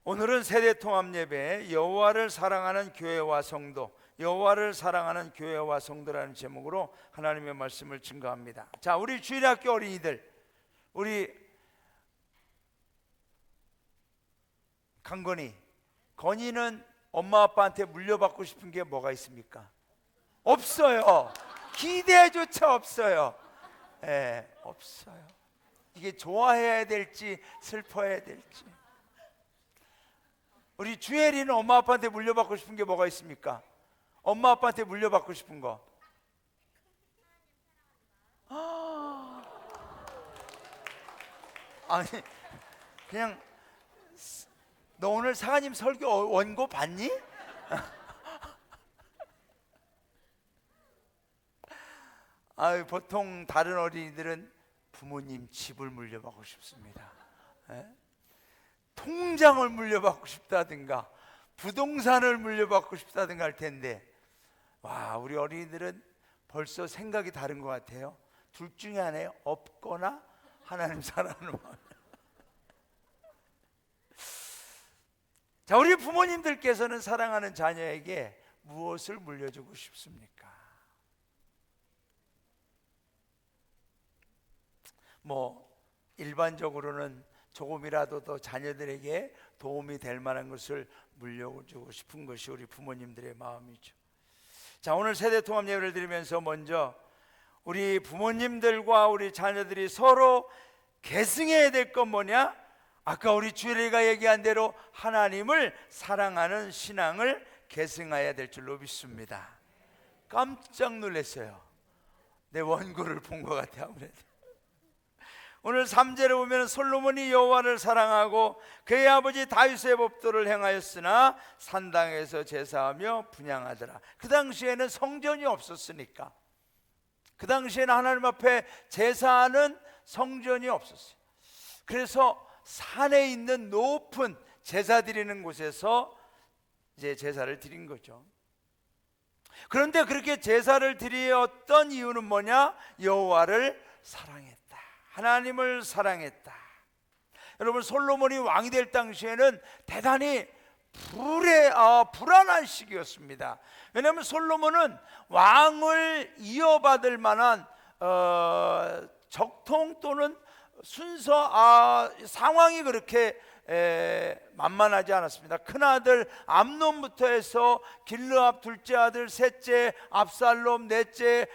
오늘은 세대통합예배 여호와를 사랑하는 교회와 성도, 여호와를 사랑하는 교회와 성도라는 제목으로 하나님의 말씀을 증거합니다. 자, 우리 주일학교 어린이들, 우리 건이는 엄마 아빠한테 물려받고 싶은 게 뭐가 있습니까? 없어요. 기대조차 없어요. 없어요. 이게 좋아해야 될지 슬퍼해야 될지. 우리 주혜리는 엄마 아빠한테 물려받고 싶은 게 뭐가 있습니까? 엄마 아빠한테 물려받고 싶은 거. 아니, 그냥 너 오늘 사가님 설교 원고 봤니? 보통 다른 어린이들은 부모님 집을 물려받고 싶습니다. 통장을 물려받고 싶다든가 부동산을 물려받고 싶다든가 할 텐데, 와, 우리 어린이들은 벌써 생각이 다른 것 같아요. 둘 중에 하나에 없거나 하나님 사랑하는 마음. 자, 우리 부모님들께서는 사랑하는 자녀에게 무엇을 물려주고 싶습니까? 일반적으로는 조금이라도 더 자녀들에게 도움이 될 만한 것을 물려주고 싶은 것이 우리 부모님들의 마음이죠. 자, 오늘 세대통합 예배를 드리면서 먼저 우리 부모님들과 우리 자녀들이 서로 계승해야 될 건 뭐냐? 아까 우리 주일이가 얘기한 대로 하나님을 사랑하는 신앙을 계승해야 될 줄로 믿습니다. 깜짝 놀랐어요. 내 원고를 본 것 같아요. 아무래도 오늘 3절에 보면 솔로몬이 여호와를 사랑하고 그의 아버지 다윗의 법도를 행하였으나 산당에서 제사하며 분향하더라. 그 당시에는 성전이 없었으니까, 그 당시에는 하나님 앞에 제사하는 성전이 없었어요. 그래서 산에 있는 높은 제사 드리는 곳에서 이제 제사를 드린 거죠. 그런데 그렇게 제사를 드렸던 이유는 뭐냐? 여호와를 사랑했다, 하나님을 사랑했다. 여러분, 솔로몬이 왕이 될 당시에는 대단히 불안한 시기였습니다. 왜냐하면 솔로몬은 왕을 이어받을 만한 적통 또는 순서 상황이 그렇게 만만하지 않았습니다. 큰아들 암논부터 해서 길르압 둘째 아들, 셋째 압살롬, 넷째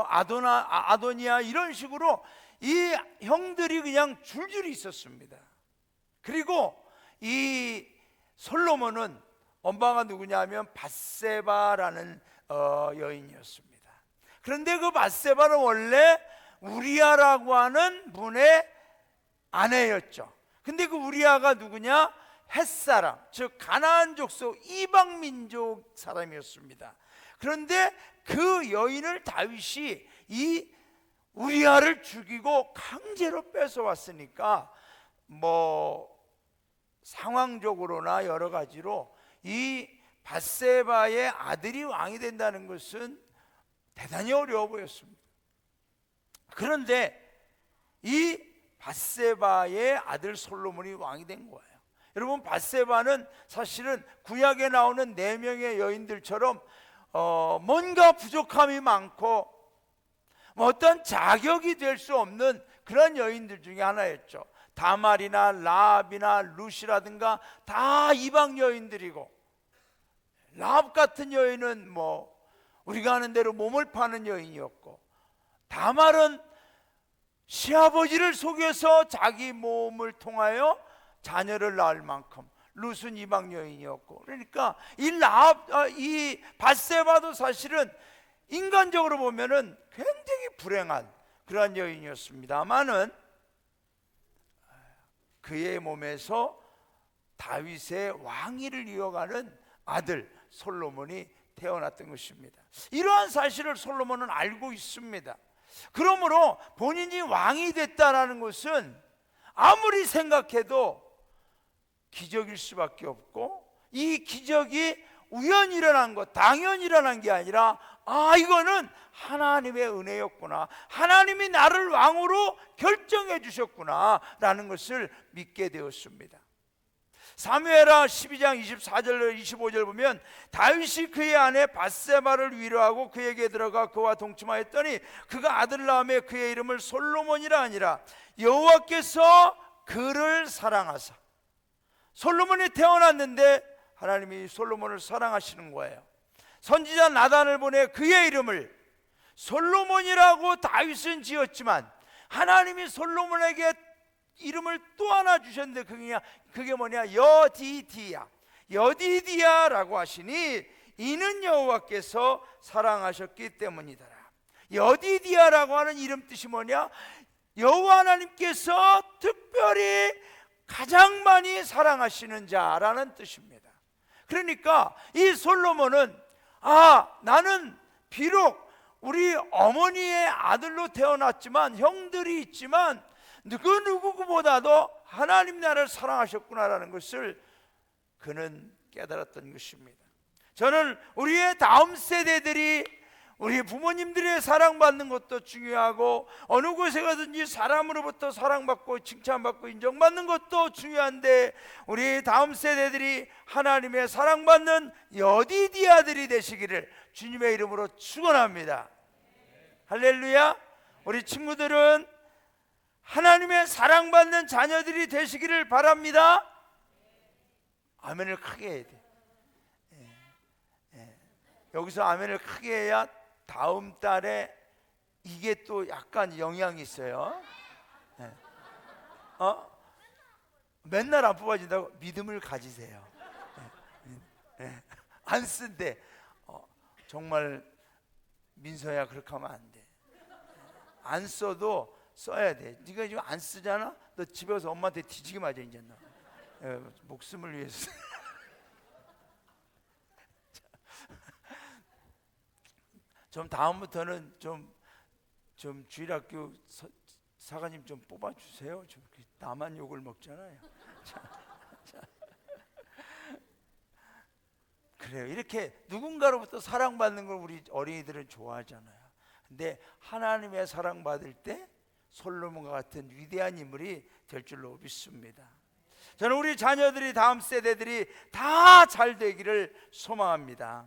아도니아, 이런 식으로 이 형들이 그냥 줄줄이 있었습니다. 그리고 이 솔로몬은 엄마가 누구냐 하면 밧세바라는 여인이었습니다. 그런데 그 밧세바는 원래 우리아라고 하는 분의 아내였죠. 근데 그 우리아가 누구냐? 헷사람, 즉 가나안 족속 이방 민족 사람이었습니다. 그런데 그 여인을 다윗이 이 우리아를 죽이고 강제로 뺏어왔으니까 상황적으로나 여러 가지로 이 밧세바의 아들이 왕이 된다는 것은 대단히 어려워 보였습니다. 그런데 이 밧세바의 아들 솔로몬이 왕이 된 거예요. 여러분, 밧세바는 사실은 구약에 나오는 4명의 여인들처럼 뭔가 부족함이 많고 어떤 자격이 될 수 없는 그런 여인들 중에 하나였죠. 다말이나 라합이나 루시라든가 다 이방 여인들이고, 라합 같은 여인은 우리가 아는 대로 몸을 파는 여인이었고, 다말은 시아버지를 속여서 자기 몸을 통하여 자녀를 낳을 만큼, 룻은 이방 여인이었고, 그러니까 이 밧세바도 사실은 인간적으로 보면은 굉장히 불행한 그러한 여인이었습니다만은 그의 몸에서 다윗의 왕위를 이어가는 아들 솔로몬이 태어났던 것입니다. 이러한 사실을 솔로몬은 알고 있습니다. 그러므로 본인이 왕이 됐다라는 것은 아무리 생각해도 기적일 수밖에 없고, 이 기적이 우연히 일어난 것, 당연히 일어난 게 아니라 이거는 하나님의 은혜였구나, 하나님이 나를 왕으로 결정해 주셨구나 라는 것을 믿게 되었습니다. 사무엘하 12장 24절 25절 보면 다윗이 그의 아내 밧세바를 위로하고 그에게 들어가 그와 동침하였더니 그가 아들을 낳음에 그의 이름을 솔로몬이라 하니라. 여호와께서 그를 사랑하사. 솔로몬이 태어났는데 하나님이 솔로몬을 사랑하시는 거예요. 선지자 나단을 보내 그의 이름을 솔로몬이라고 다윗은 지었지만 하나님이 솔로몬에게 이름을 또 하나 주셨는데 그게 뭐냐? 여디디야. 여디디야라고 하시니 이는 여호와께서 사랑하셨기 때문이더라. 여디디야라고 하는 이름 뜻이 뭐냐? 여호와 하나님께서 특별히 가장 많이 사랑하시는 자라는 뜻입니다. 그러니까 이 솔로몬은 나는 비록 우리 어머니의 아들로 태어났지만 형들이 있지만 누구보다도 하나님 나를 사랑하셨구나라는 것을 그는 깨달았던 것입니다. 저는 우리의 다음 세대들이 우리 부모님들의 사랑받는 것도 중요하고 어느 곳에 가든지 사람으로부터 사랑받고 칭찬받고 인정받는 것도 중요한데 우리 다음 세대들이 하나님의 사랑받는 여디디아들이 되시기를 주님의 이름으로 축원합니다. 할렐루야. 우리 친구들은 하나님의 사랑받는 자녀들이 되시기를 바랍니다. 아멘을 크게 해야 돼. 여기서 아멘을 크게 해야 다음 달에 이게 또 약간 영향이 있어요. 맨날 안 뽑아진다고 믿음을 가지세요. 안 쓴대. 정말 민서야 그렇게 하면 안 돼. 안 써도 써야 돼. 네가 지금 안 쓰잖아. 너 집에 가서 엄마한테 뒤지게 맞아 이제 너. 목숨을 위해서. 좀 다음부터는 좀 주일학교 사관님 좀 뽑아주세요. 좀 나만 욕을 먹잖아요. 그래요. 이렇게 누군가로부터 사랑받는 걸 우리 어린이들은 좋아하잖아요. 근데 하나님의 사랑받을 때 솔로몬과 같은 위대한 인물이 될 줄로 믿습니다. 저는 우리 자녀들이 다음 세대들이 다 잘 되기를 소망합니다.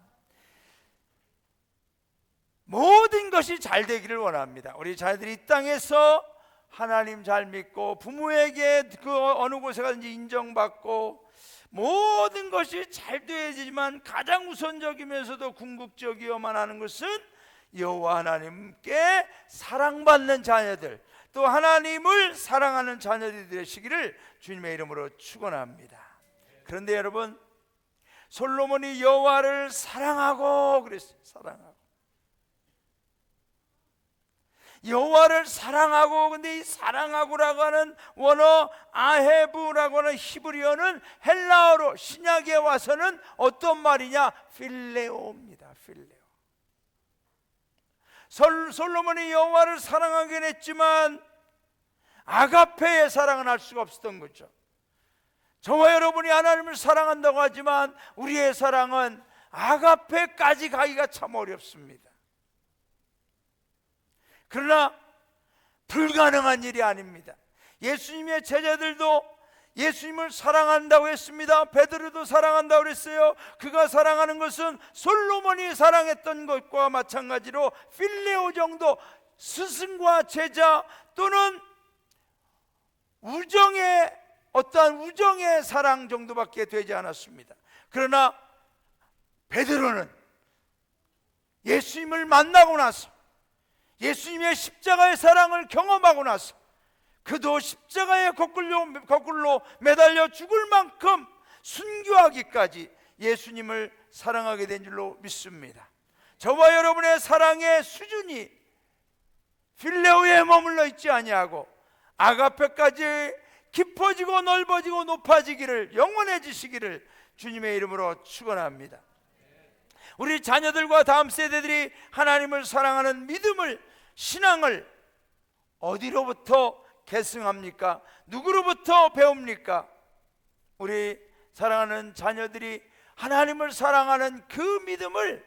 모든 것이 잘 되기를 원합니다. 우리 자녀들이 이 땅에서 하나님 잘 믿고 부모에게 그 어느 곳에 가든지 인정받고 모든 것이 잘 되어야지만 가장 우선적이면서도 궁극적이어만 하는 것은 여호와 하나님께 사랑받는 자녀들, 또 하나님을 사랑하는 자녀들이 되시기를 주님의 이름으로 축원합니다. 그런데 여러분, 솔로몬이 여호와를 사랑하고 그랬어요. 사랑하고 여호와를 사랑하고, 근데 이 사랑하고라고 하는 원어 아헤브라고 하는 히브리어는 헬라어로 신약에 와서는 어떤 말이냐? 필레오입니다. 필레오. 솔로몬이 여호와를 사랑하긴 했지만 아가페의 사랑은 할 수가 없었던 거죠. 저와 여러분이 하나님을 사랑한다고 하지만 우리의 사랑은 아가페까지 가기가 참 어렵습니다. 그러나 불가능한 일이 아닙니다. 예수님의 제자들도 예수님을 사랑한다고 했습니다. 베드로도 사랑한다고 그랬어요. 그가 사랑하는 것은 솔로몬이 사랑했던 것과 마찬가지로 필레오 정도, 스승과 제자 또는 우정의 어떠한 우정의 사랑 정도밖에 되지 않았습니다. 그러나 베드로는 예수님을 만나고 나서 예수님의 십자가의 사랑을 경험하고 나서 그도 십자가에 거꾸로 매달려 죽을 만큼 순교하기까지 예수님을 사랑하게 된 줄로 믿습니다. 저와 여러분의 사랑의 수준이 필레오에 머물러 있지 아니하고 아가페까지 깊어지고 넓어지고 높아지기를, 영원해지시기를 주님의 이름으로 축원합니다. 우리 자녀들과 다음 세대들이 하나님을 사랑하는 믿음을, 신앙을 어디로부터 계승합니까? 누구로부터 배웁니까? 우리 사랑하는 자녀들이 하나님을 사랑하는 그 믿음을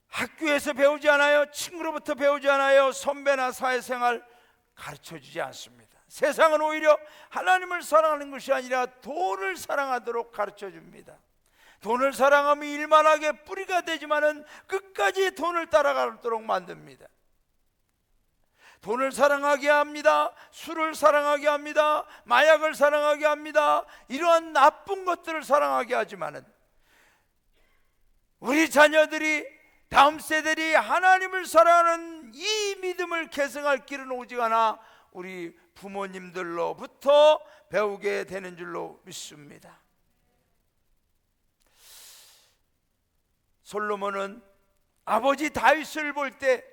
학교에서 배우지 않아요. 친구로부터 배우지 않아요. 선배나 사회생활 가르쳐주지 않습니다. 세상은 오히려 하나님을 사랑하는 것이 아니라 돈을 사랑하도록 가르쳐 줍니다. 돈을 사랑하면 일만하게 뿌리가 되지만은 끝까지 돈을 따라가도록 만듭니다. 돈을 사랑하게 합니다. 술을 사랑하게 합니다. 마약을 사랑하게 합니다. 이러한 나쁜 것들을 사랑하게 하지만은 우리 자녀들이, 다음 세대들이 하나님을 사랑하는 이 믿음을 계승할 길은 오직 하나, 우리 부모님들로부터 배우게 되는 줄로 믿습니다. 솔로몬은 아버지 다윗을 볼 때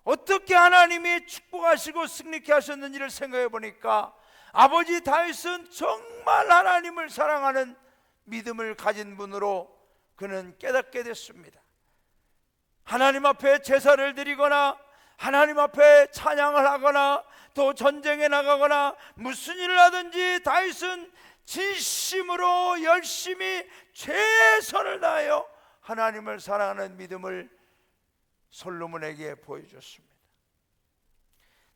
어떻게 하나님이 축복하시고 승리케 하셨는지를 생각해 보니까 아버지 다윗은 정말 하나님을 사랑하는 믿음을 가진 분으로 그는 깨닫게 됐습니다. 하나님 앞에 제사를 드리거나 하나님 앞에 찬양을 하거나 또 전쟁에 나가거나 무슨 일을 하든지 다윗은 진심으로 열심히 최선을 다하여 하나님을 사랑하는 믿음을 솔로몬에게 보여줬습니다.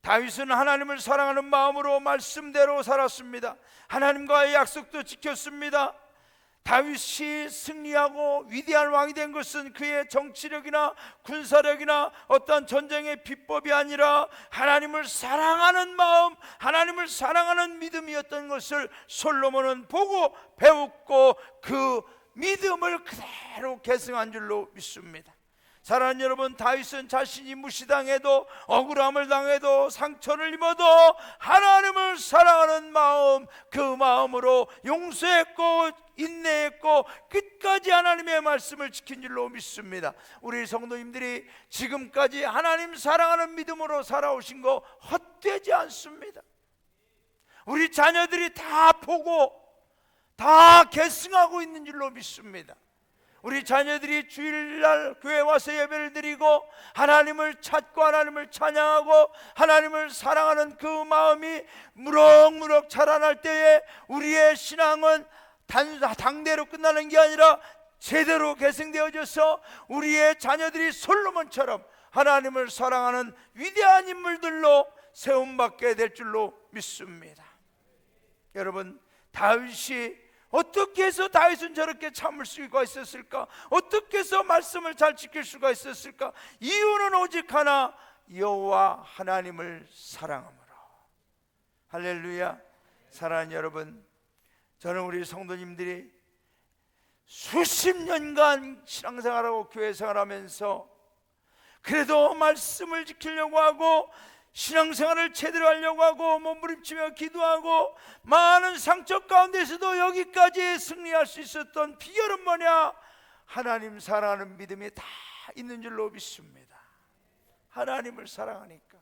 다윗은 하나님을 사랑하는 마음으로 말씀대로 살았습니다. 하나님과의 약속도 지켰습니다. 다윗이 승리하고 위대한 왕이 된 것은 그의 정치력이나 군사력이나 어떤 전쟁의 비법이 아니라 하나님을 사랑하는 마음, 하나님을 사랑하는 믿음이었던 것을 솔로몬은 보고 배웠고 그 믿음을 그대로 계승한 줄로 믿습니다. 사랑하는 여러분, 다윗은 자신이 무시당해도 억울함을 당해도 상처를 입어도 하나님을 사랑하는 마음, 그 마음으로 용서했고 인내했고 끝까지 하나님의 말씀을 지킨 줄로 믿습니다. 우리 성도님들이 지금까지 하나님 사랑하는 믿음으로 살아오신 거 헛되지 않습니다. 우리 자녀들이 다 보고 다 계승하고 있는 줄로 믿습니다. 우리 자녀들이 주일날 교회 와서 예배를 드리고 하나님을 찾고 하나님을 찬양하고 하나님을 사랑하는 그 마음이 무럭무럭 자라날 때에 우리의 신앙은 당대로 끝나는 게 아니라 제대로 계승되어져서 우리의 자녀들이 솔로몬처럼 하나님을 사랑하는 위대한 인물들로 세움받게 될 줄로 믿습니다. 여러분, 다윗이 어떻게 해서 다윗은 저렇게 참을 수가 있었을까? 어떻게 해서 말씀을 잘 지킬 수가 있었을까? 이유는 오직 하나, 여호와 하나님을 사랑함으로. 할렐루야. 사랑하는 여러분, 저는 우리 성도님들이 수십 년간 신앙생활하고 교회생활하면서 그래도 말씀을 지키려고 하고 신앙생활을 제대로 하려고 하고 몸부림치며 기도하고 많은 상처 가운데서도 여기까지 승리할 수 있었던 비결은 뭐냐? 하나님 사랑하는 믿음이 다 있는 줄로 믿습니다. 하나님을 사랑하니까.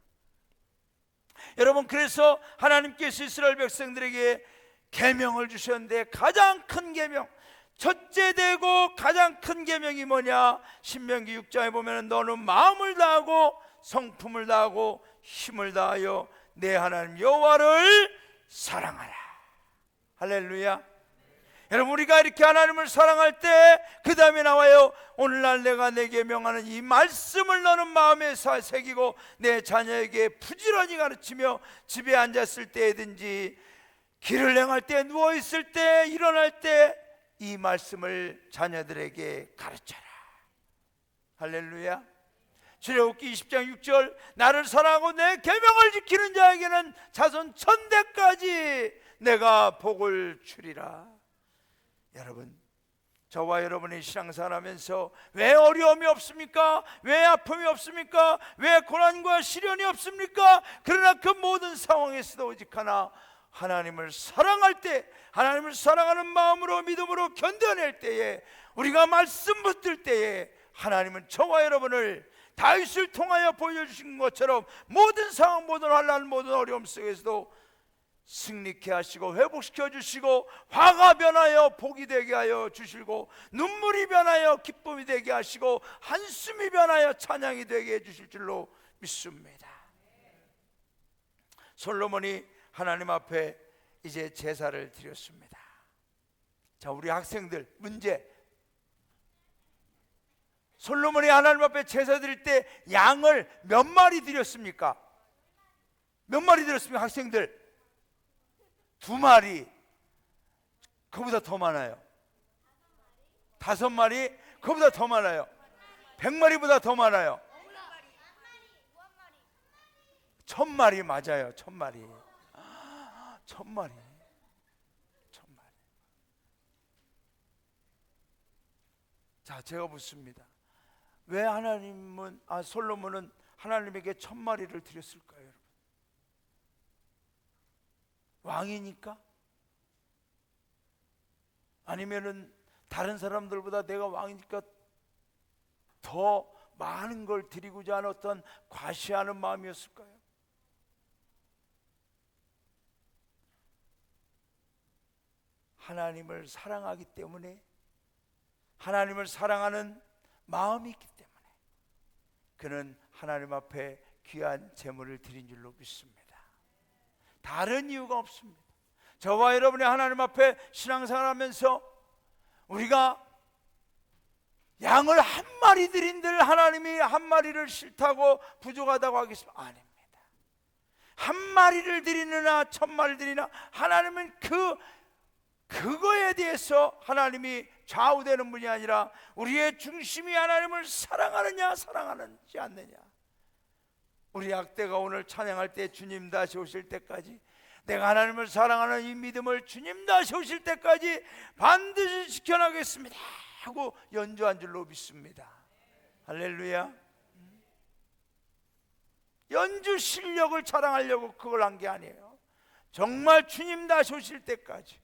여러분, 그래서 하나님께서 이스라엘 백성들에게 계명을 주셨는데 가장 큰 계명, 첫째 되고 가장 큰 계명이 뭐냐? 신명기 6장에 보면 너는 마음을 다하고 성품을 다하고 힘을 다하여 내 하나님 여호와를 사랑하라. 할렐루야. 여러분, 우리가 이렇게 하나님을 사랑할 때 그 다음에 나와요. 오늘날 내가 내게 명하는 이 말씀을 너는 마음에 새기고 내 자녀에게 부지런히 가르치며 집에 앉았을 때든지 길을 행할 때, 누워있을 때, 일어날 때 이 말씀을 자녀들에게 가르쳐라. 할렐루야. 출애굽기 20장 6절 나를 사랑하고 내 계명을 지키는 자에게는 자손 천대까지 내가 복을 주리라. 여러분, 저와 여러분이 신앙생활하면서 왜 어려움이 없습니까? 왜 아픔이 없습니까? 왜 고난과 시련이 없습니까? 그러나 그 모든 상황에서도 오직 하나, 하나님을 사랑할 때, 하나님을 사랑하는 마음으로 믿음으로 견뎌낼 때에, 우리가 말씀 붙들 때에 하나님은 저와 여러분을 다윗을 통하여 보여주신 것처럼 모든 상황, 모든 환난, 모든 어려움 속에서도 승리케 하시고 회복시켜 주시고 화가 변하여 복이 되게 하여 주시고 눈물이 변하여 기쁨이 되게 하시고 한숨이 변하여 찬양이 되게 해 주실 줄로 믿습니다. 솔로몬이 하나님 앞에 이제 제사를 드렸습니다. 자, 우리 학생들 문제. 솔로몬이 하나님 앞에 제사 드릴 때 양을 몇 마리 드렸습니까? 몇 마리 들었습니까? 학생들 2마리. 그보다 더 많아요. 5마리. 그보다 더 많아요. 100마리보다 더 많아요. 1000마리 맞아요. 1000마리. 1000마리. 1000마리. 자, 제가 묻습니다. 왜 솔로몬은 하나님에게 1000마리를 드렸을까요, 여러분? 왕이니까? 아니면은 다른 사람들보다 내가 왕이니까 더 많은 걸 드리고자 하는 어떤 과시하는 마음이었을까요? 하나님을 사랑하기 때문에, 하나님을 사랑하는 마음이 있기 때문에 그는 하나님 앞에 귀한 제물을 드린 줄로 믿습니다. 다른 이유가 없습니다. 저와 여러분이 하나님 앞에 신앙생활하면서 우리가 양을 1마리 드린들 하나님이 1마리를 싫다고 부족하다고 하겠습니까? 아닙니다. 1마리를 드리느냐 1000마리를 드리나 하나님은 그거에 대해서 하나님이 좌우되는 분이 아니라 우리의 중심이 하나님을 사랑하느냐 사랑하는지 않느냐. 우리 약대가 오늘 찬양할 때 주님 다시 오실 때까지 내가 하나님을 사랑하는 이 믿음을 주님 다시 오실 때까지 반드시 지켜나겠습니다 하고 연주한 줄로 믿습니다. 할렐루야. 연주 실력을 자랑하려고 그걸 한 게 아니에요. 정말 주님 다시 오실 때까지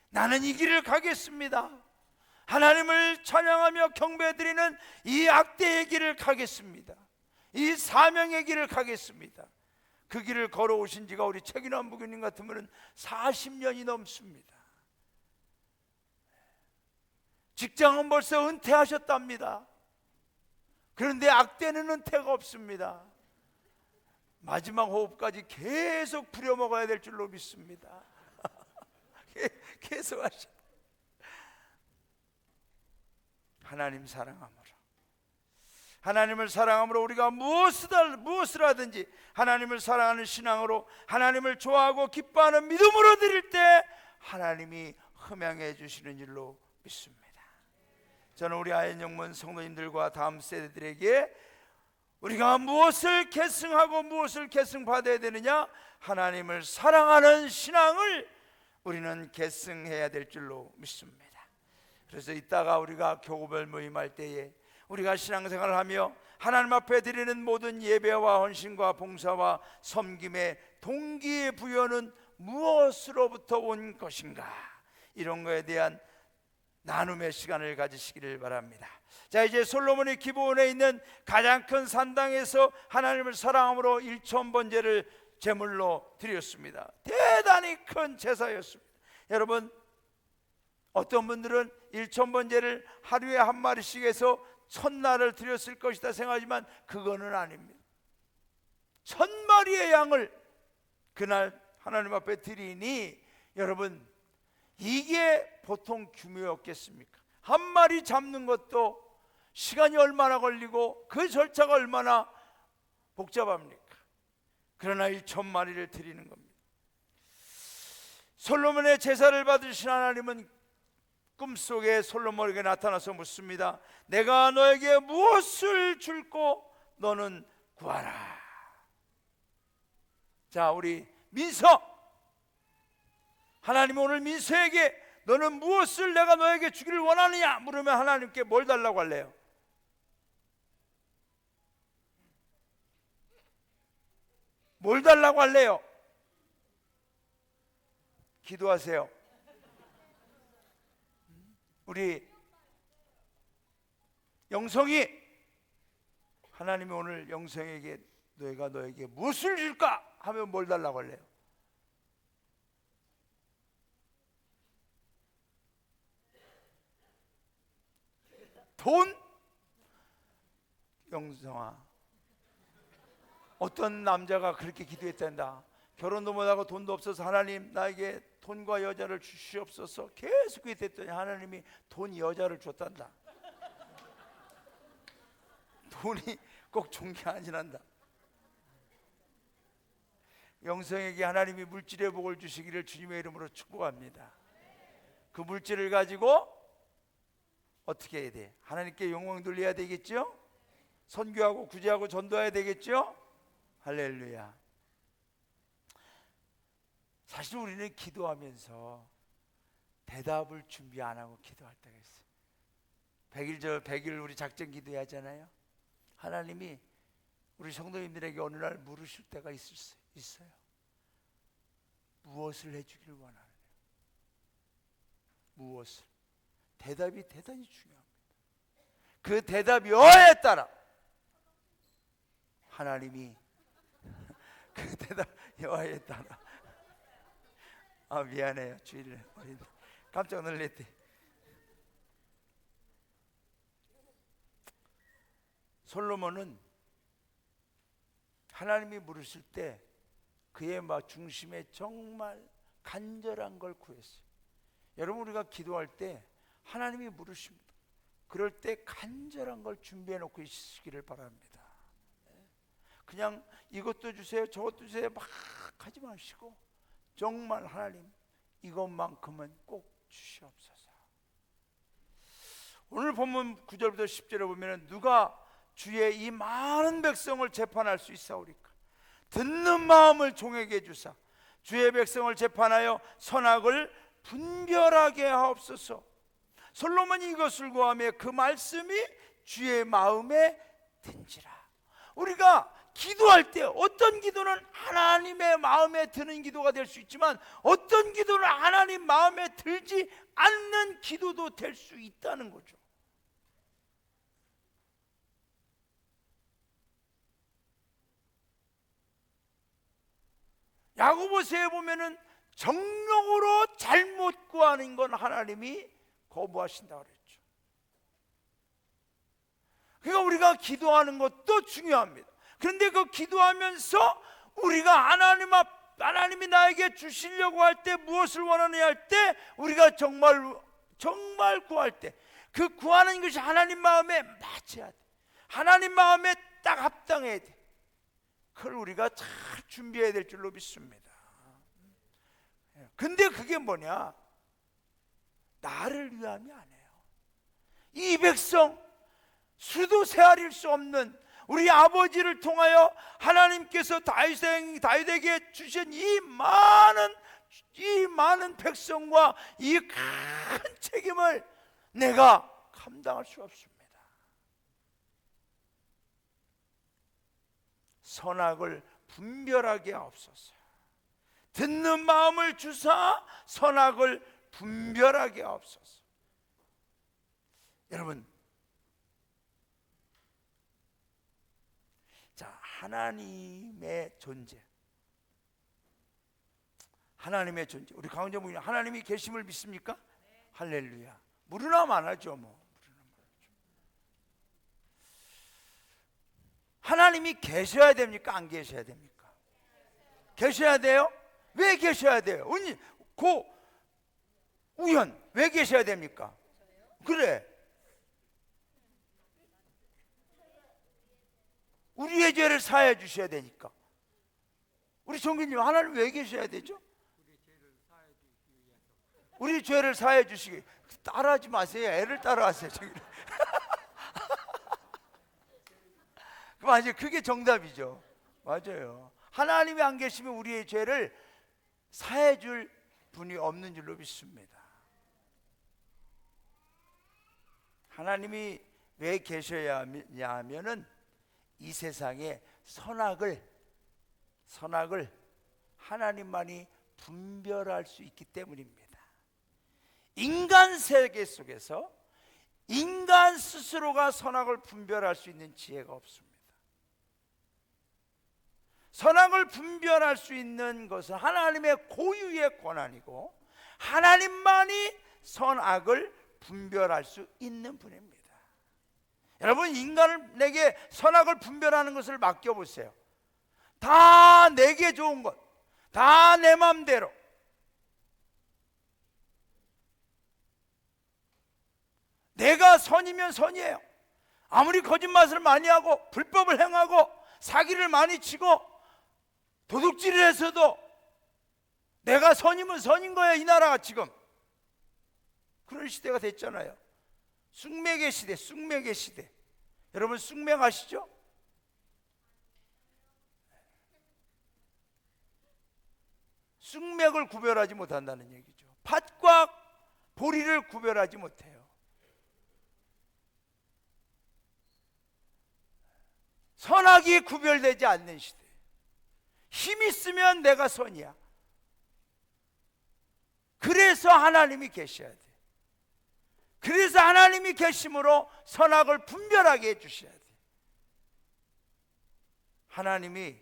나는 이 길을 가겠습니다. 하나님을 찬양하며 경배드리는 이 악대의 길을 가겠습니다. 이 사명의 길을 가겠습니다. 그 길을 걸어오신 지가 우리 최기남 부교님 같으면 40년이 넘습니다. 직장은 벌써 은퇴하셨답니다. 그런데 악대는 은퇴가 없습니다. 마지막 호흡까지 계속 부려먹어야 될 줄로 믿습니다. 계속 하셔. 하나님 사랑함으로, 하나님을 사랑함으로 우리가 무엇을 하든지 하나님을 사랑하는 신앙으로, 하나님을 좋아하고 기뻐하는 믿음으로 드릴 때 하나님이 흠양해 주시는 줄로 믿습니다. 저는 우리 아현영문 성도님들과 다음 세대들에게 우리가 무엇을 계승하고 무엇을 계승받아야 되느냐, 하나님을 사랑하는 신앙을 우리는 계승해야 될 줄로 믿습니다. 그래서 이따가 우리가 교구별 모임할 때에 우리가 신앙생활을 하며 하나님 앞에 드리는 모든 예배와 헌신과 봉사와 섬김의 동기의 부여는 무엇으로부터 온 것인가, 이런 거에 대한 나눔의 시간을 가지시기를 바랍니다. 자, 이제 솔로몬이 기브온에 있는 가장 큰 산당에서 하나님을 사랑함으로 1000번제를 제물로 드렸습니다. 대단히 큰 제사였습니다. 여러분, 어떤 분들은 1000번제를 하루에 1마리씩 해서 1000날을 드렸을 것이다 생각하지만 그거는 아닙니다. 1000마리의 양을 그날 하나님 앞에 드리니, 여러분, 이게 보통 규모였겠습니까? 1마리 잡는 것도 시간이 얼마나 걸리고 그 절차가 얼마나 복잡합니까? 그러나 1000마리를 드리는 겁니다. 솔로몬의 제사를 받으신 하나님은 꿈속에 솔로몬에게 나타나서 묻습니다. 내가 너에게 무엇을 줄고 너는 구하라. 자, 우리 민서, 하나님은 오늘 민서에게 너는 무엇을 내가 너에게 주기를 원하느냐 물으면 하나님께 뭘 달라고 할래요? 뭘 달라고 할래요? 기도하세요. 우리 영성이, 하나님이 오늘 영성에게 너희가 너에게 무엇을 줄까 하면 뭘 달라고 할래요? 돈? 영성아, 어떤 남자가 그렇게 기도했단다. 결혼도 못하고 돈도 없어서 하나님 나에게 돈과 여자를 주시옵소서 계속 기도했더니 하나님이 돈, 여자를 줬단다. 돈이 꼭 좋은 게 아니란다. 영성에게 하나님이 물질의 복을 주시기를 주님의 이름으로 축복합니다. 그 물질을 가지고 어떻게 해야 돼? 하나님께 영광 돌려야 되겠죠? 선교하고 구제하고 전도해야 되겠죠? 할렐루야. 사실 우리는 기도하면서 대답을 준비 안 하고 기도할 때가 있어요. 100일 우리 작전 기도하잖아요. 하나님이 우리 성도님들에게 어느 날 물으실 때가 있어요. 무엇을 해주길 원하느냐? 무엇을? 대답이 대단히 중요합니다. 그 대답 여하에 따라 하나님이 그 대답 여하에 따라 미안해요. 주일에 깜짝 놀랐대. 솔로몬은 하나님이 물으실 때 그의 중심에 정말 간절한 걸 구했어요. 여러분, 우리가 기도할 때 하나님이 물으십니다. 그럴 때 간절한 걸 준비해 놓고 있으시기를 바랍니다. 그냥 이것도 주세요 저것도 주세요 막 하지 마시고 정말 하나님 이것만큼은 꼭 주시옵소서. 오늘 본문 9절부터 10절에 보면 누가 주의 이 많은 백성을 재판할 수 있사오리까? 듣는 마음을 종에게 주사 주의 백성을 재판하여 선악을 분별하게 하옵소서. 솔로몬이 이것을 구하며 그 말씀이 주의 마음에 든지라. 우리가 기도할 때 어떤 기도는 하나님의 마음에 드는 기도가 될 수 있지만 어떤 기도는 하나님 마음에 들지 않는 기도도 될 수 있다는 거죠. 야고보서에 보면은 정령으로 잘못 구하는 건 하나님이 거부하신다고 그랬죠. 그러니까 우리가 기도하는 것도 중요합니다. 그런데 그 기도하면서 우리가 하나님이 나에게 주시려고 할 때 무엇을 원하느냐 할 때 우리가 정말 구할 때 그 구하는 것이 하나님 마음에 맞춰야 돼. 하나님 마음에 딱 합당해야 돼. 그걸 우리가 잘 준비해야 될 줄로 믿습니다. 근데 그게 뭐냐? 나를 위함이 아니에요. 이 백성 수도 세아릴 수 없는 우리 아버지를 통하여 하나님께서 다윗에게 주신 이 많은 백성과 이 큰 책임을 내가 감당할 수 없습니다. 선악을 분별하게 하옵소서. 듣는 마음을 주사 선악을 분별하게 하옵소서. 여러분, 자, 하나님의 존재, 우리 강원장 부인 하나님이 계심을 믿습니까? 네. 할렐루야. 무르나 만하죠. 하나님이 계셔야 됩니까? 안 계셔야 됩니까? 계셔야 돼요? 왜 계셔야 돼요? 우연 왜 계셔야 됩니까? 그래, 우리의 죄를 사해 주셔야 되니까. 우리 종교님, 하나님 왜 계셔야 되죠? 우리 죄를 사해 주시기. 따라하지 마세요. 애를 따라하세요. 맞아요. 그게 정답이죠. 맞아요. 하나님이 안 계시면 우리의 죄를 사해 줄 분이 없는 줄로 믿습니다. 하나님이 왜 계셔야 하면은 이 세상에 선악을 하나님만이 분별할 수 있기 때문입니다. 인간 세계 속에서 인간 스스로가 선악을 분별할 수 있는 지혜가 없습니다. 선악을 분별할 수 있는 것은 하나님의 고유의 권한이고 하나님만이 선악을 분별할 수 있는 분입니다. 여러분, 인간에게 선악을 분별하는 것을 맡겨보세요. 다 내게 좋은 것, 다 내 맘대로. 내가 선이면 선이에요. 아무리 거짓말을 많이 하고 불법을 행하고 사기를 많이 치고 도둑질을 해서도 내가 선이면 선인 거야. 이 나라가 지금 그런 시대가 됐잖아요. 쑥맥의 시대, 쑥맥의 시대. 여러분 쑥맥 아시죠? 쑥맥을 구별하지 못한다는 얘기죠. 팥과 보리를 구별하지 못해요. 선악이 구별되지 않는 시대. 힘 있으면 내가 선이야. 그래서 하나님이 계셔야 돼. 그래서 하나님이 계심으로 선악을 분별하게 해주셔야 돼. 하나님이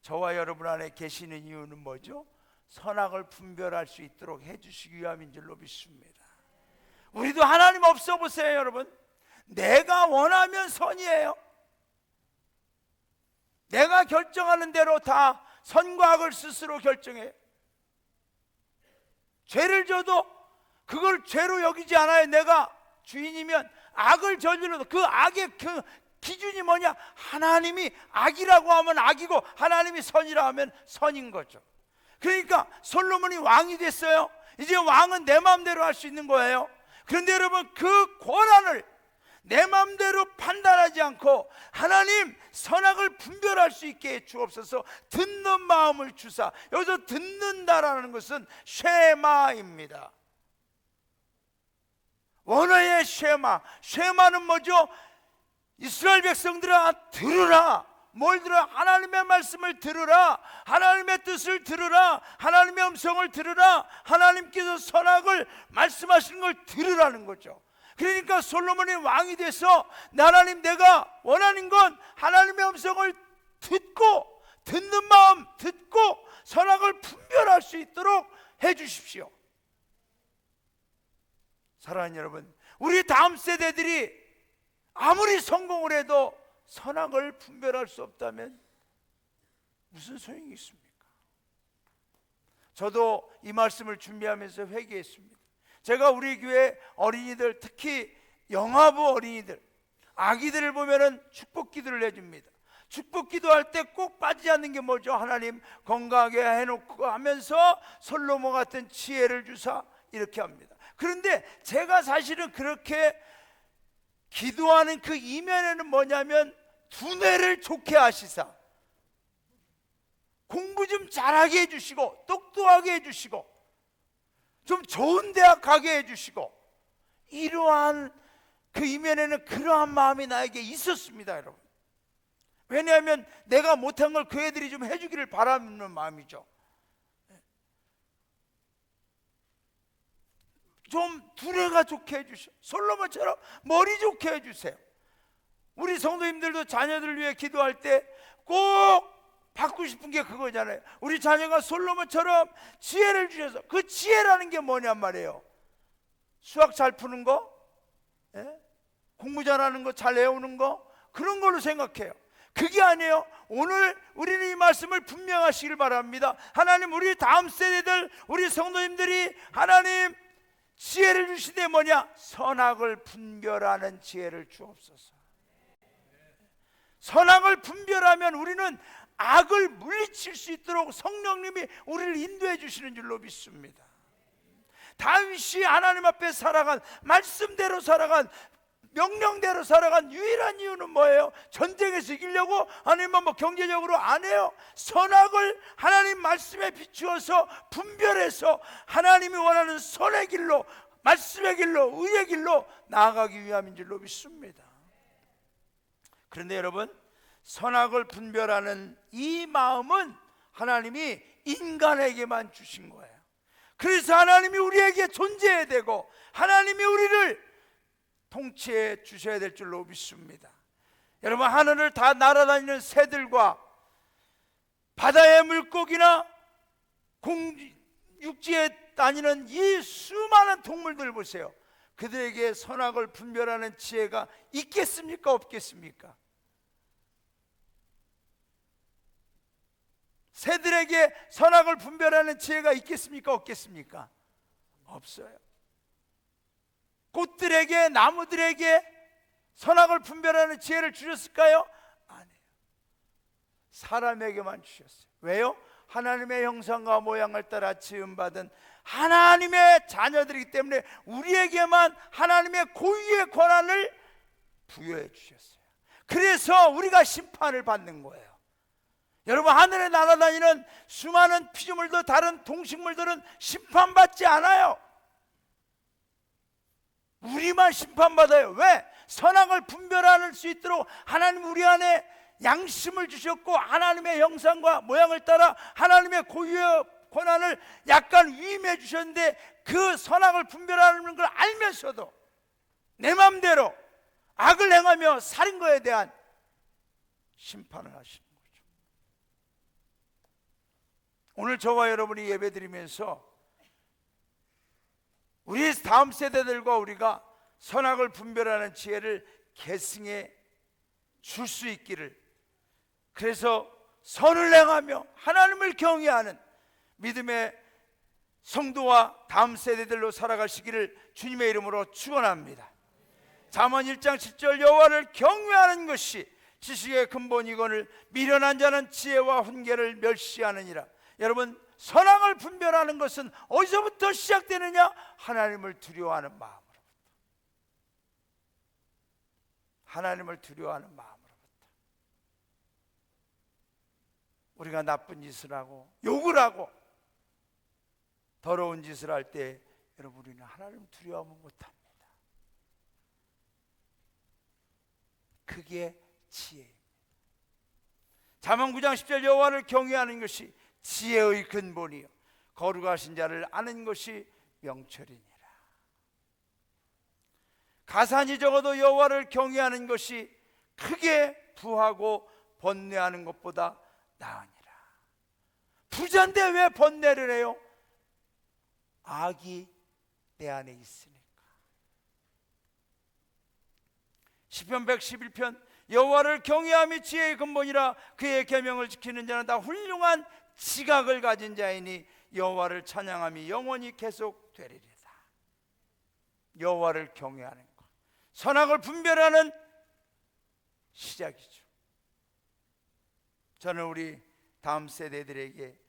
저와 여러분 안에 계시는 이유는 뭐죠? 선악을 분별할 수 있도록 해주시기 위함인 줄로 믿습니다. 우리도 하나님 없어 보세요. 여러분, 내가 원하면 선이에요. 내가 결정하는 대로 다 선과 악을 스스로 결정해요. 죄를 져도 그걸 죄로 여기지 않아요. 내가 주인이면 악을 저질러도 그 악의 그 기준이 뭐냐? 하나님이 악이라고 하면 악이고 하나님이 선이라 하면 선인 거죠. 그러니까 솔로몬이 왕이 됐어요. 이제 왕은 내 마음대로 할 수 있는 거예요. 그런데 여러분, 그 권한을 내 마음대로 판단하지 않고 하나님 선악을 분별할 수 있게 해 주옵소서. 듣는 마음을 주사. 여기서 듣는다라는 것은 쉐마입니다. 원어의 쉐마. 쉐마는 뭐죠? 이스라엘 백성들아 들으라. 뭘 들으라? 하나님의 말씀을 들으라. 하나님의 뜻을 들으라. 하나님의 음성을 들으라. 하나님께서 선악을 말씀하시는 걸 들으라는 거죠. 그러니까 솔로몬이 왕이 돼서 하나님, 내가 원하는 건 하나님의 음성을 듣고, 듣는 마음 듣고 선악을 분별할 수 있도록 해 주십시오. 사랑하는 여러분, 우리 다음 세대들이 아무리 성공을 해도 선악을 분별할 수 없다면 무슨 소용이 있습니까? 저도 이 말씀을 준비하면서 회개했습니다. 제가 우리 교회 어린이들, 특히 영아부 어린이들, 아기들을 보면은 축복 기도를 해줍니다. 축복 기도할 때 꼭 빠지지 않는 게 뭐죠? 하나님 건강하게 해놓고 하면서 솔로몬 같은 지혜를 주사, 이렇게 합니다. 그런데 제가 사실은 그렇게 기도하는 그 이면에는 뭐냐면 두뇌를 좋게 하시사 공부 좀 잘하게 해주시고 똑똑하게 해주시고 좀 좋은 대학 가게 해주시고, 이러한 그 이면에는 그러한 마음이 나에게 있었습니다. 여러분, 왜냐하면 내가 못한 걸 그 애들이 좀 해주기를 바라는 마음이죠. 좀 두뇌가 좋게 해주세요. 솔로몬처럼 머리 좋게 해주세요. 우리 성도님들도 자녀들을 위해 기도할 때 꼭 받고 싶은 게 그거잖아요. 우리 자녀가 솔로몬처럼 지혜를 주셔서, 그 지혜라는 게 뭐냔 말이에요. 수학 잘 푸는 거, 공부 잘하는 거, 잘 외우는 거, 그런 걸로 생각해요. 그게 아니에요. 오늘 우리는 이 말씀을 분명하시길 바랍니다. 하나님, 우리 다음 세대들, 우리 성도님들이 하나님 지혜를 주시되 뭐냐? 선악을 분별하는 지혜를 주옵소서. 선악을 분별하면 우리는 악을 물리칠 수 있도록 성령님이 우리를 인도해 주시는 줄로 믿습니다. 다윗이 하나님 앞에 살아간, 말씀대로 살아간, 명령대로 살아간 유일한 이유는 뭐예요? 전쟁에서 이기려고? 아니면 뭐 경제적으로 안 해요. 선악을 하나님 말씀에 비추어서 분별해서 하나님이 원하는 선의 길로, 말씀의 길로, 의의 길로 나아가기 위함인 줄로 믿습니다. 그런데 여러분, 선악을 분별하는 이 마음은 하나님이 인간에게만 주신 거예요. 그래서 하나님이 우리에게 존재해야 되고 하나님이 우리를 통치해 주셔야 될 줄로 믿습니다. 여러분, 하늘을 다 날아다니는 새들과 바다의 물고기나 육지에 다니는 이 수많은 동물들 보세요. 그들에게 선악을 분별하는 지혜가 있겠습니까? 없겠습니까? 새들에게 선악을 분별하는 지혜가 있겠습니까? 없겠습니까? 없어요. 꽃들에게, 나무들에게 선악을 분별하는 지혜를 주셨을까요? 아니에요. 사람에게만 주셨어요. 왜요? 하나님의 형상과 모양을 따라 지음받은 하나님의 자녀들이기 때문에 우리에게만 하나님의 고유의 권한을 부여해 주셨어요. 그래서 우리가 심판을 받는 거예요. 여러분, 하늘에 날아다니는 수많은 피조물도 다른 동식물들은 심판받지 않아요. 우리만 심판받아요. 왜? 선악을 분별할 수 있도록 하나님 우리 안에 양심을 주셨고, 하나님의 형상과 모양을 따라 하나님의 고유의 권한을 약간 위임해 주셨는데, 그 선악을 분별하는 걸 알면서도 내 마음대로 악을 행하며 살인 거에 대한 심판을 하시는 거죠. 오늘 저와 여러분이 예배드리면서 우리 다음 세대들과 우리가 선악을 분별하는 지혜를 계승해 줄 수 있기를, 그래서 선을 행하며 하나님을 경외하는 믿음의 성도와 다음 세대들로 살아가시기를 주님의 이름으로 축원합니다. 잠언 1장 7절 여호와를 경외하는 것이 지식의 근본이거늘 미련한 자는 지혜와 훈계를 멸시하느니라. 여러분, 선악을 분별하는 것은 어디서부터 시작되느냐? 하나님을 두려워하는 마음으로부터. 하나님을 두려워하는 마음으로부터. 우리가 나쁜 짓을 하고 욕을 하고 더러운 짓을 할 때 여러분, 우리는 하나님을 두려워하면 못합니다. 그게 지혜입니다. 잠언 9장 10절 여호와를 경외하는 것이 지혜의 근본이요 거룩하신 자를 아는 것이 명철이니라. 가산이 적어도 여호와를 경외하는 것이 크게 부하고 번뇌하는 것보다 나으니라. 부자인데 왜 번뇌를 해요? 악이 내 안에 있으니까. 시편 111편 여호와를 경외함이 지혜의 근본이라 그의 계명을 지키는 자는 다 훌륭한 지각을 가진 자이니 여호와를 찬양함이 영원히 계속되리이다. 여호와를 경외하는 것, 선악을 분별하는 시작이죠. 저는 우리 다음 세대들에게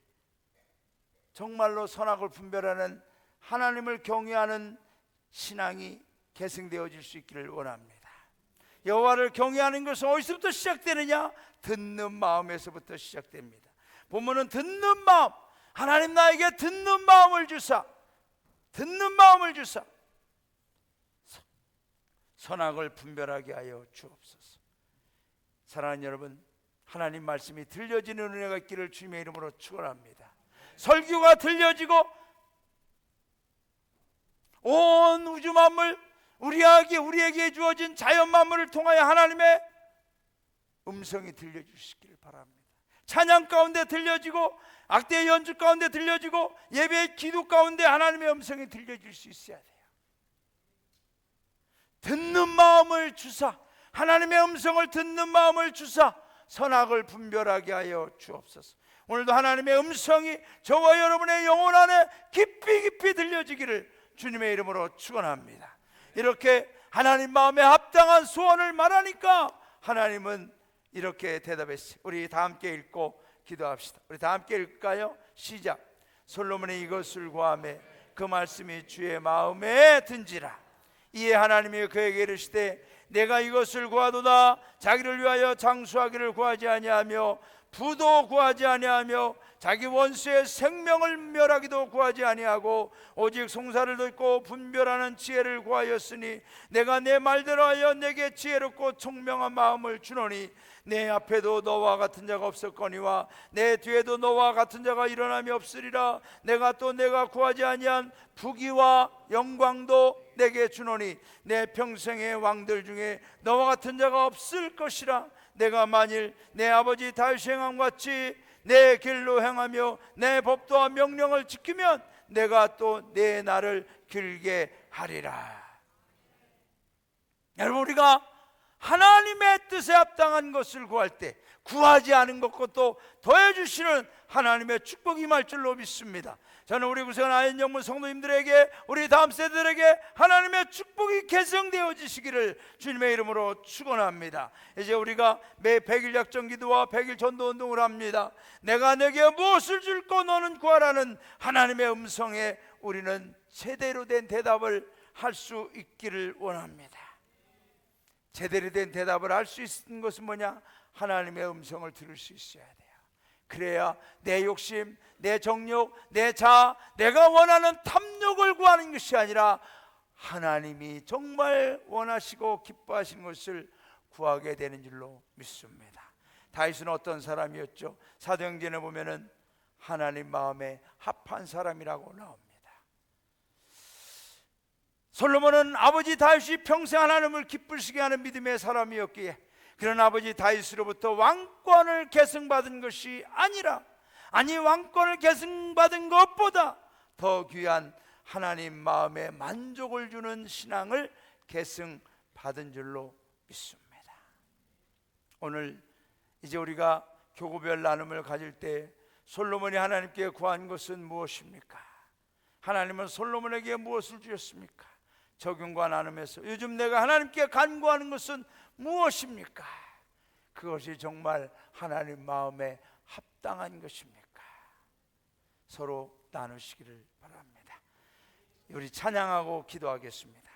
정말로 선악을 분별하는 하나님을 경외하는 신앙이 계승되어질 수 있기를 원합니다. 여호와를 경외하는 것은 어디서부터 시작되느냐? 듣는 마음에서부터 시작됩니다. 본문은 듣는 마음, 하나님 나에게 듣는 마음을 주사, 듣는 마음을 주사 선악을 분별하게 하여 주옵소서. 사랑하는 여러분, 하나님 말씀이 들려지는 은혜가 있기를 주님의 이름으로 축원합니다. 설교가 들려지고 온 우주 만물, 우리에게 주어진 자연 만물을 통하여 하나님의 음성이 들려주시기를 바랍니다. 찬양 가운데 들려지고 악대 연주 가운데 들려지고 예배의 기도 가운데 하나님의 음성이 들려질 수 있어야 돼요. 듣는 마음을 주사, 하나님의 음성을 듣는 마음을 주사 선악을 분별하게 하여 주옵소서. 오늘도 하나님의 음성이 저와 여러분의 영혼 안에 깊이 깊이 들려지기를 주님의 이름으로 축원합니다. 이렇게 하나님 마음에 합당한 소원을 말하니까 하나님은 이렇게 대답했어요. 우리 다 함께 읽고 기도합시다. 우리 다 함께 읽을까요? 시작. 솔로몬이 이것을 구하매 그 말씀이 주의 마음에 든지라. 이에 하나님이 그에게 이르시되 내가 이것을 구하도다. 자기를 위하여 장수하기를 구하지 아니하며 부도 구하지 아니하며 자기 원수의 생명을 멸하기도 구하지 아니하고 오직 송사를 듣고 분별하는 지혜를 구하였으니 내가 내 말대로 하여 내게 지혜롭고 총명한 마음을 주노니 내 앞에도 너와 같은 자가 없었거니와 내 뒤에도 너와 같은 자가 일어남이 없으리라. 내가 또 내가 구하지 아니한 부귀와 영광도 내게 주노니 내 평생의 왕들 중에 너와 같은 자가 없을 것이라. 내가 만일 내 아버지 다윗의 행함 같이 내 길로 행하며 내 법도와 명령을 지키면 내가 또 내 날을 길게 하리라. 여러분, 우리가 하나님의 뜻에 합당한 것을 구할 때 구하지 않은 것도 더해주시는 하나님의 축복이 임할 줄로 믿습니다. 저는 우리 구세군 아현영문 성도님들에게, 우리 다음 세대들에게 하나님의 축복이 계승되어지시기를 주님의 이름으로 축원합니다. 이제 우리가 매 100일 약정기도와 100일 전도운동을 합니다. 내가 내게 무엇을 줄고 너는 구하라는 하나님의 음성에 우리는 제대로 된 대답을 할 수 있기를 원합니다. 제대로 된 대답을 할 수 있는 것은 뭐냐? 하나님의 음성을 들을 수 있어야 돼요. 그래야 내 욕심, 내 정욕, 내 자아, 내가 원하는 탐욕을 구하는 것이 아니라 하나님이 정말 원하시고 기뻐하시는 것을 구하게 되는 줄로 믿습니다. 다윗은 어떤 사람이었죠? 사도행전에 보면은 하나님 마음에 합한 사람이라고 나옵니다. 솔로몬은 아버지 다윗이 평생 하나님을 기쁘시게 하는 믿음의 사람이었기에 그런 아버지 다윗으로부터 왕권을 계승받은 것이 아니라, 왕권을 계승받은 것보다 더 귀한 하나님 마음에 만족을 주는 신앙을 계승받은 줄로 믿습니다. 오늘 이제 우리가 교구별 나눔을 가질 때 솔로몬이 하나님께 구한 것은 무엇입니까? 하나님은 솔로몬에게 무엇을 주셨습니까? 적용과 나눔에서 요즘 내가 하나님께 간구하는 것은 무엇입니까? 그것이 정말 하나님 마음에 합당한 것입니까? 서로 나누시기를 바랍니다. 우리 찬양하고 기도하겠습니다.